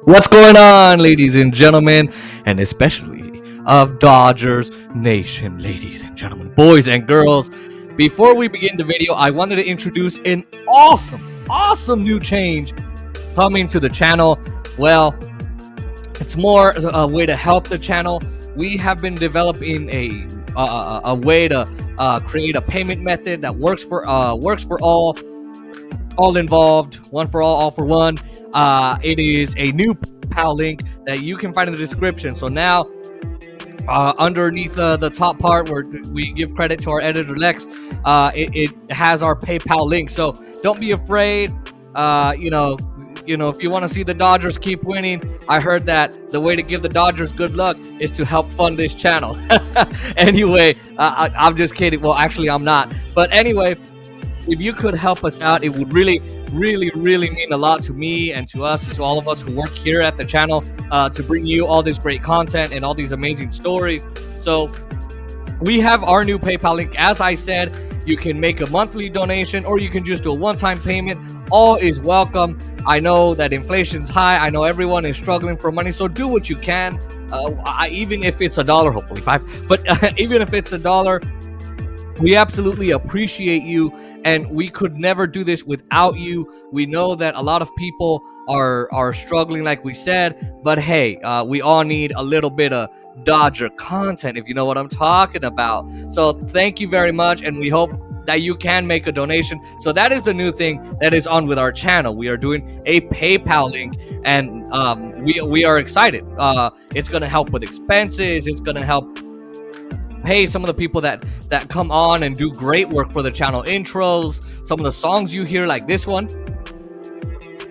What's going on, ladies and gentlemen, and especially of Dodgers Nation, ladies and gentlemen, boys and girls. Before we begin the video, I wanted to introduce an awesome new change coming to the channel. Well, it's more a way to help the channel. We have been developing a way to create a payment method that works for all involved, one for all for one. It is a new PayPal link that you can find in the description. So now, underneath the top part where we give credit to our editor Lexx, it has our PayPal link. So don't be afraid. If you want to see the Dodgers keep winning, I heard that the way to give the Dodgers good luck is to help fund this channel. Anyway, I'm just kidding. Well, actually, I'm not. But anyway, if you could help us out, it would really mean a lot to me and to us and to all of us who work here at the channel to bring you all this great content and all these amazing stories. So we have our new PayPal link. As I said, you can make a monthly donation or you can just do a one-time payment. All is welcome. I know that inflation's high. I know everyone is struggling for money, so do what you can. Even if it's $1, hopefully $5, but even if it's $1, we absolutely appreciate you, and we could never do this without you. We know that a lot of people are struggling, like we said, but hey, we all need a little bit of Dodger content, if you know what I'm talking about. So thank you very much, and we hope that you can make a donation. So that is the new thing that is on with our channel. We are doing a PayPal link, and we are excited. It's going to help with expenses. It's going to help pay some of the people that come on and do great work for the channel. Intros, some of the songs you hear, like this one.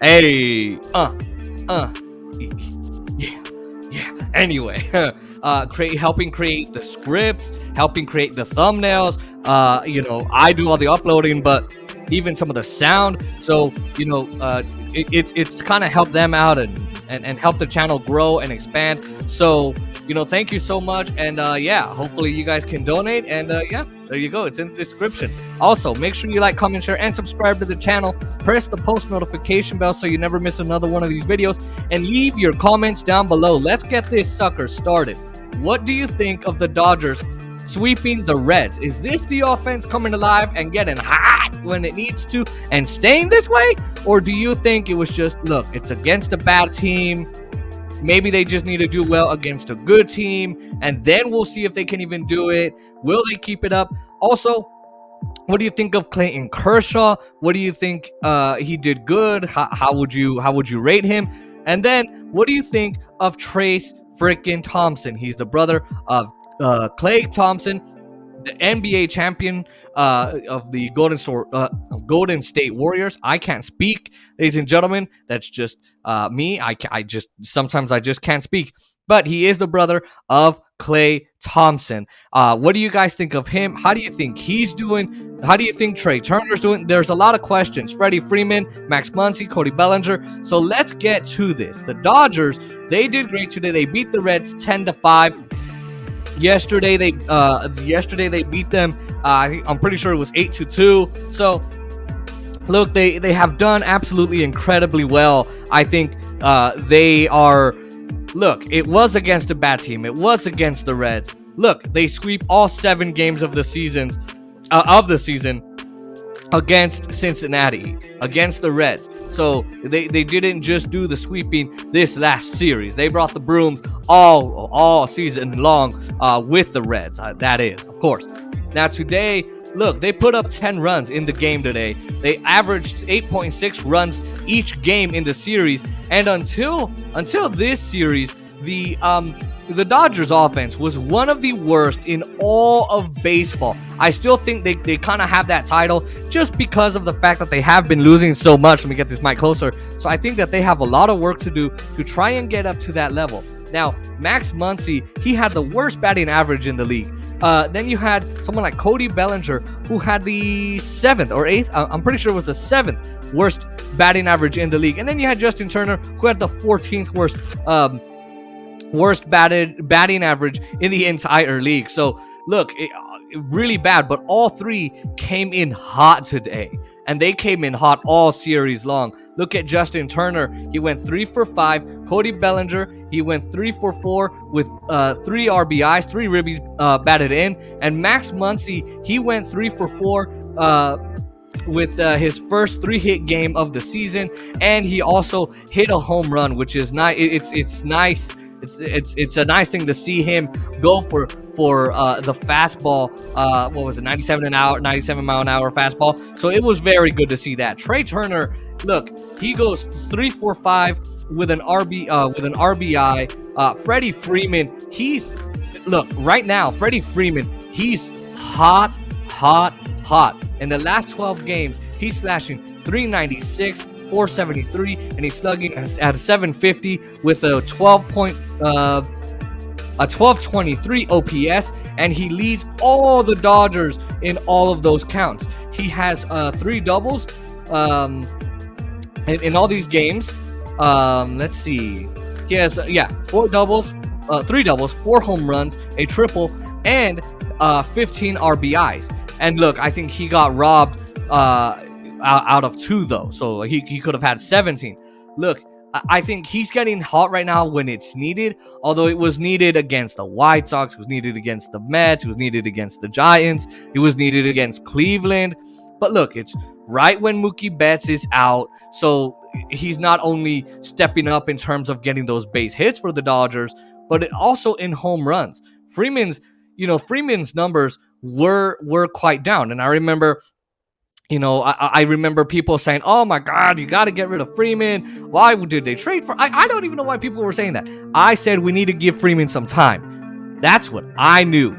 Hey, yeah. Anyway, helping create the scripts, helping create the thumbnails. I do all the uploading, but even some of the sound. So it's kind of help them out and help the channel grow and expand. So thank you so much, and hopefully you guys can donate, and there you go, it's in the description. Also, make sure you like, comment, share, and subscribe to the channel. Press the post notification bell so you never miss another one of these videos, and leave your comments down below. Let's get this sucker started. What do you think of the Dodgers sweeping the Reds? Is this the offense coming alive and getting hot when it needs to and staying this way? Or do you think it was just, look, it's against a bad team, maybe they just need to do well against a good team, and then we'll see if they can even do it? Will they keep it up? Also, what do you think of Clayton Kershaw? What do you think he did good? How would you rate him? And then what do you think of Trea freaking Thompson? He's the brother of Clay Thompson, the NBA champion of the Golden State Warriors. I can't speak, ladies and gentlemen. That's just me. Sometimes I just can't speak. But he is the brother of Clay Thompson. What do you guys think of him? How do you think he's doing? How do you think Trea Turner's doing? There's a lot of questions. Freddie Freeman, Max Muncy, Cody Bellinger. So let's get to this. The Dodgers, they did great today. They beat the Reds 10-5. Yesterday they beat them. I'm pretty sure it was 8-2. So look, they have done absolutely incredibly well. I think they are. Look, it was against a bad team. It was against the Reds. Look, they sweep all 7 games of the season against Cincinnati, against the Reds. So they didn't just do the sweeping this last series. They brought the brooms all season long with the Reds. That is, of course. Now today, look, they put up 10 runs in the game today. They averaged 8.6 runs each game in the series. And until this series, the Dodgers offense was one of the worst in all of baseball. I still think they kind of have that title just because of the fact that they have been losing so much. Let me get this mic closer. So I think that they have a lot of work to do to try and get up to that level. Now, Max Muncy, he had the worst batting average in the league. Then you had someone like Cody Bellinger, who had the 7th or 8th, I'm pretty sure it was the 7th worst batting average in the league. And then you had Justin Turner, who had the 14th worst batting average in the entire league. So look, really bad, but all three came in hot today. and they came in hot all series long. Look at Justin Turner. He went 3 for 5. Cody Bellinger, he went 3 for 4 with 3 RBIs, 3 ribbies batted in. And Max Muncy, he went 3 for 4 with his first 3-hit game of the season, and he also hit a home run, which is nice. It's nice. It's a nice thing to see him go for the fastball. What was it, 97 mile an hour fastball. So it was very good to see that. Trea Turner, look, he goes 3 for 5 with an RBI. Freddie Freeman, right now, Freddie Freeman, he's hot. In the last 12 games, he's slashing 396, 473, and he's slugging at 750 with a 1223 OPS, and he leads all the Dodgers in all of those counts. He has 3 doubles in all these games. Let's see. He has 4 doubles, 3 doubles, 4 home runs, a triple, and 15 RBIs. And look, I think he got robbed out of 2 though, so he could have had 17. Look, I think he's getting hot right now when it's needed, although it was needed against the White Sox, it was needed against the Mets, it was needed against the Giants, it was needed against Cleveland. But look, it's right when Mookie Betts is out, so he's not only stepping up in terms of getting those base hits for the Dodgers, but also in home runs. Freeman's numbers were quite down, and I remember, I remember people saying, "Oh my God, you got to get rid of Freeman. Why did they trade for?" I don't even know why people were saying that. I said we need to give Freeman some time. That's what I knew.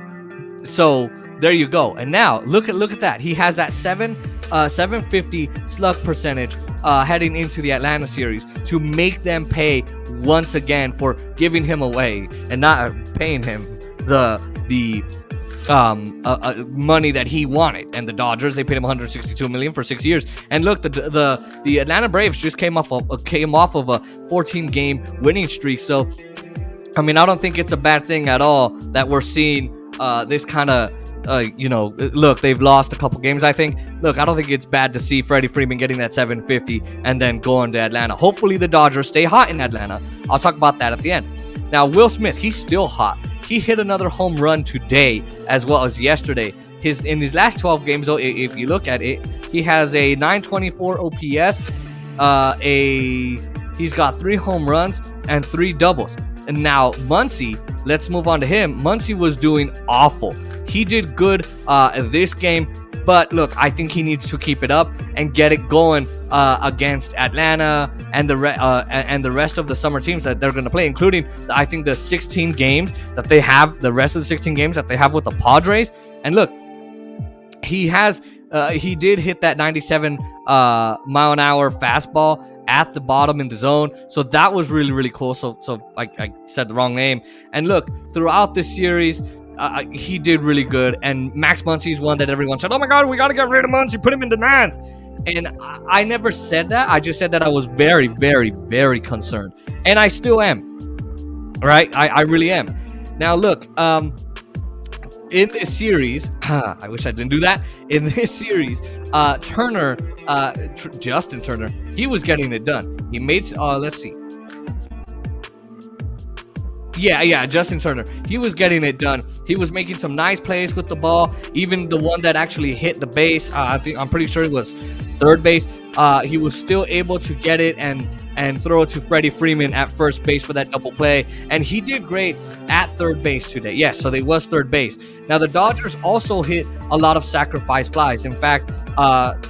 So there you go. And now look at that. He has that 750 slug percentage heading into the Atlanta series to make them pay once again for giving him away and not paying him the money that he wanted. And the Dodgers, they paid him $162 million for 6 years. And look, the Atlanta Braves just came off of a 14-game winning streak. So I mean, I don't think it's a bad thing at all that we're seeing this kind of look, they've lost a couple games, I think. Look, I don't think it's bad to see Freddie Freeman getting that 750 and then going to Atlanta. Hopefully the Dodgers stay hot in Atlanta. I'll talk about that at the end. Now, Will Smith, he's still hot. He hit another home run today as well as yesterday. In his last 12 games, though, if you look at it, he has a 924 OPS. He's got 3 home runs and 3 doubles. And now Muncy, let's move on to him. Muncy was doing awful. He did good this game, but look, I think he needs to keep it up and get it going against Atlanta and the rest of the summer teams that they're going to play, including I think the 16 games that they have, the rest of the 16 games that they have with the Padres. And look, he did hit that 97 mile an hour fastball at the bottom in the zone, so that was really, really cool. So I said the wrong name. And look, throughout this series, he did really good. And Max Muncy is one that everyone said, "Oh my God, we got to get rid of Muncy, put him in the nines." And I never said that. I just said that I was very, very, very concerned, and I still am. Right? I really am. Now look, in this series, I wish I didn't do that. In this series, Justin Turner, he was getting it done. He made, let's see. Yeah, Justin Turner, he was getting it done. He was making some nice plays with the ball. Even the one that actually hit the base, I'm pretty sure it was third base. He was still able to get it and throw it to Freddie Freeman at first base for that double play. And he did great at third base today. Yes, so they was third base. Now, the Dodgers also hit a lot of sacrifice flies. In fact,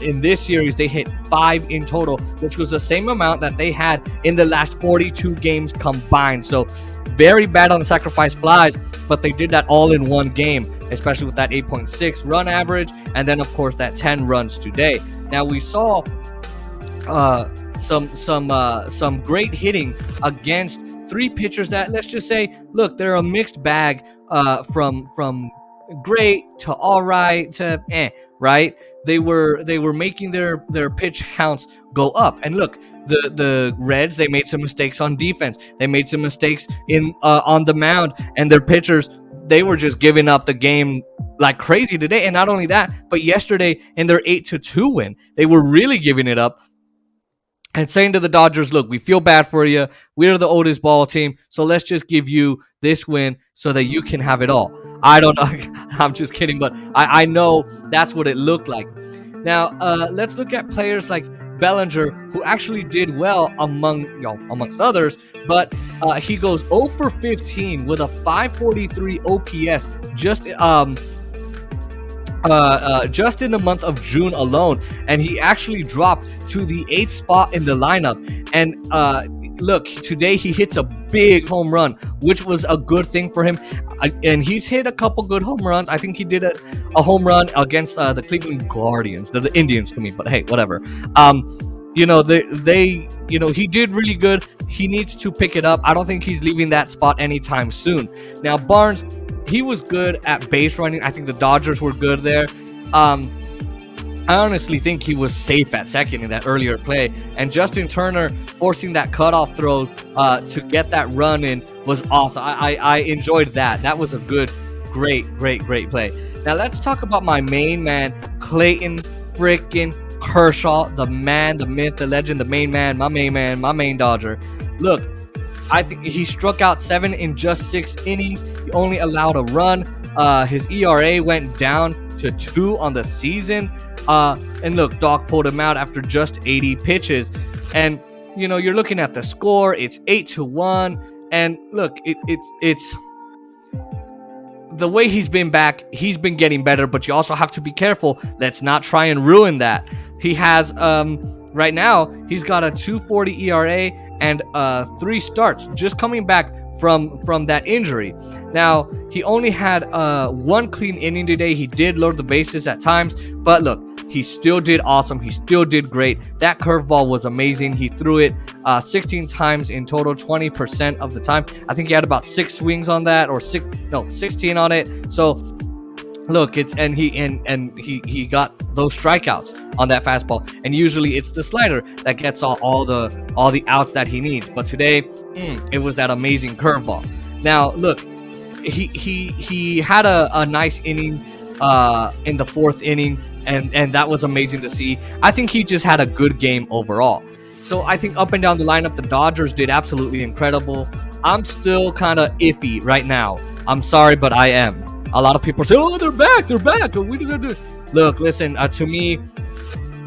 in this series, they hit 5 in total, which was the same amount that they had in the last 42 games combined. So very bad on the sacrifice flies, but they did that all in one game, especially with that 8.6 run average, and then of course that 10 runs today. Now we saw some great hitting against 3 pitchers that, let's just say, look, they're a mixed bag, from great to all right to right? They were making their pitch counts go up. And look, the Reds, they made some mistakes on defense. They made some mistakes on the mound, and their pitchers they were just giving up the game like crazy today. And not only that, but yesterday in their 8-2 win, they were really giving it up and saying to the Dodgers, look, we feel bad for you. We're the oldest ball team, so let's just give you this win so that you can have it all. I don't know. I'm just kidding, but I know that's what it looked like. Now, let's look at players like Bellinger, who actually did well amongst others, but he goes 0 for 15 with a 543 OPS just in the month of June alone, and he actually dropped to the 8th spot in the lineup. And look, today he hits a big home run, which was a good thing for him. And he's hit a couple good home runs. I think he did a home run against the Cleveland Guardians, the Indians to me, but hey, whatever. He did really good. He needs to pick it up. I don't think he's leaving that spot anytime soon. Now, Barnes, he was good at base running. I think the Dodgers were good there. I honestly think he was safe at second in that earlier play. And Justin Turner forcing that cutoff throw to get that run in was awesome. I enjoyed that. That was a good, great play. Now let's talk about my main man, Clayton freaking Kershaw, the man, the myth, the legend, the main man, my main Dodger. Look, I think he struck out 7 in just 6 innings. He only allowed a run. His ERA went down to 2 on the season. And look, Doc pulled him out after just 80 pitches. And, you're looking at the score. It's 8-1. And look, it's the way he's been back. He's been getting better, but you also have to be careful. Let's not try and ruin that. He has, right now, he's got a 2.40 ERA and 3 starts just coming back from that injury. Now, he only had 1 clean inning today. He did load the bases at times, but look, he still did awesome. He still did great. That curveball was amazing. He threw it 16 times in total, 20% of the time. I think he had about 6 swings on that, or 16 on it. So look, he got those strikeouts on that fastball, and usually it's the slider that gets all the outs that he needs. But today, it was that amazing curveball. Now, look, he had a nice inning in the 4th inning, and that was amazing to see. I think he just had a good game overall. So I think up and down the lineup, the Dodgers did absolutely incredible. I'm still kind of iffy right now. I'm sorry, but I am. A lot of people say, "Oh, they're back. What are you gonna do?" Look, listen. To me,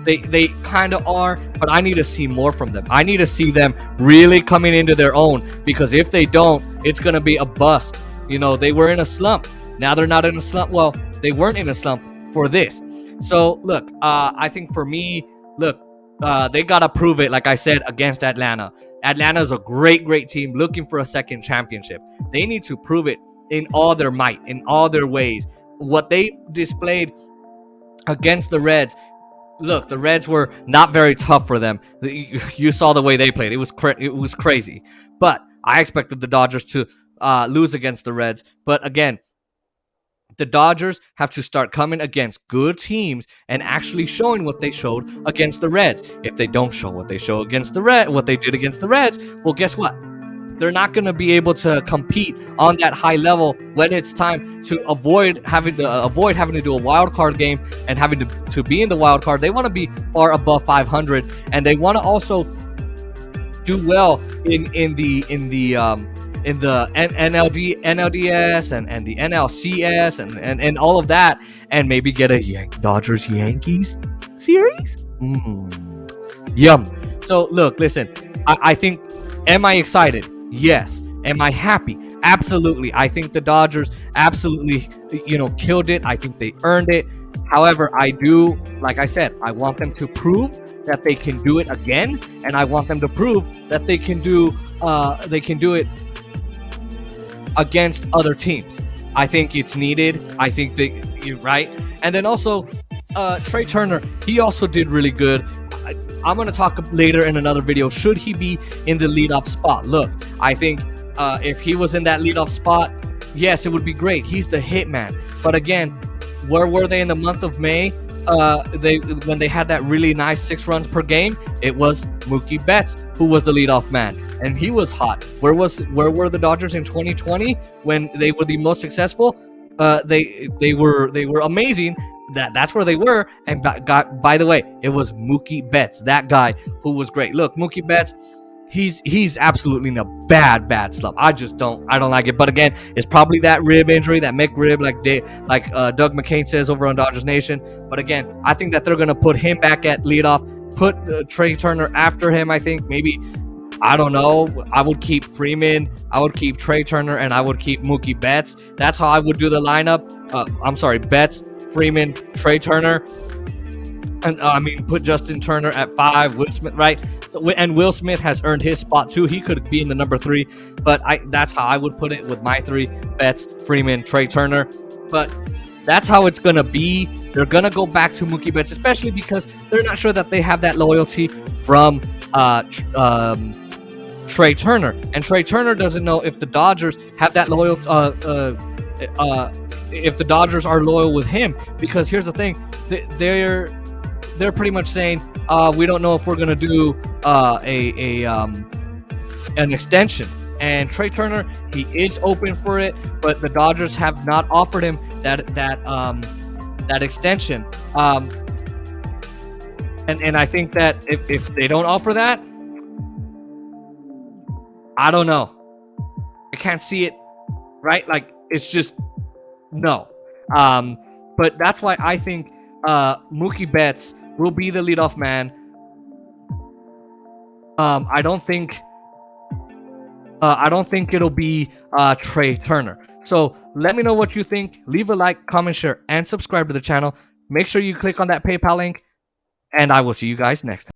they kind of are, but I need to see more from them. I need to see them really coming into their own, because if they don't, it's gonna be a bust. They were in a slump. Now they're not in a slump. Well, they weren't in a slump for this. So look, I think for me, look, they gotta prove it. Like I said, against Atlanta. Atlanta's a great team looking for a second championship. They need to prove it in all their might, in all their ways. What they displayed against the Reds, look, the Reds were not very tough for them. You saw the way they played. It was crazy. But I expected the Dodgers to lose against the Reds. But again, the Dodgers have to start coming against good teams and actually showing what they showed against the Reds. If they don't show what they show against the what they did against the Reds, well, guess what? They're not going to be able to compete on that high level when it's time to avoid having to do a wild card game and having to be in the wild card. They want to be far above 500, and they want to also do well in the NLDS and the NLCS and all of that, and maybe get a Dodgers Yankees series. Yum. So look, listen, I think, am I excited? Yes. Am I happy? Absolutely. I think the Dodgers absolutely, killed it. I think they earned it. However, I do, like I said, I want them to prove that they can do it again, and I want them to prove that they can do it against other teams. I think it's needed. I think that you're right. And then also, Trea Turner, he also did really good. I'm going to talk later in another video. Should he be in the leadoff spot? Look, I think if he was in that leadoff spot, yes, it would be great. He's the hitman. But again, where were they in the month of May? When they had that really nice 6 runs per game, it was Mookie Betts, who was the leadoff man, and he was hot. Where were the Dodgers in 2020 when they were the most successful? They were amazing. That's where they were. And by the way, it was Mookie Betts, that guy who was great. Look, Mookie Betts, he's absolutely in a bad slump. I don't like it. But again, it's probably that rib injury, that McRib, like Doug McCain says over on Dodgers Nation. But again, I think that they're gonna put him back at leadoff, put Trea Turner after him. I think maybe, I don't know. I would keep Freeman, I would keep Trea Turner, and I would keep Mookie Betts. That's how I would do the lineup. I'm sorry, Betts, Freeman, Trea Turner. And put Justin Turner at 5, Will Smith, right? So, and Will Smith has earned his spot too. He could be in the number 3, but that's how I would put it with my 3: Betts, Freeman, Trea Turner. But that's how it's gonna be. They're gonna go back to Mookie Betts, especially because they're not sure that they have that loyalty from Trea Turner, and Trea Turner doesn't know if the Dodgers have that loyalty. If the Dodgers are loyal with him, because here's the thing, they're pretty much saying, we don't know if we're gonna do an extension. And Trea Turner, he is open for it, but the Dodgers have not offered him that extension. And I think that if they don't offer that, I don't know. I can't see it, right? Like, it's just no. But that's why I think Mookie Betts will be the leadoff man. I don't think it'll be Trea Turner. So let me know what you think. Leave a like, comment, share, and subscribe to the channel. Make sure you click on that PayPal link, and I will see you guys next time.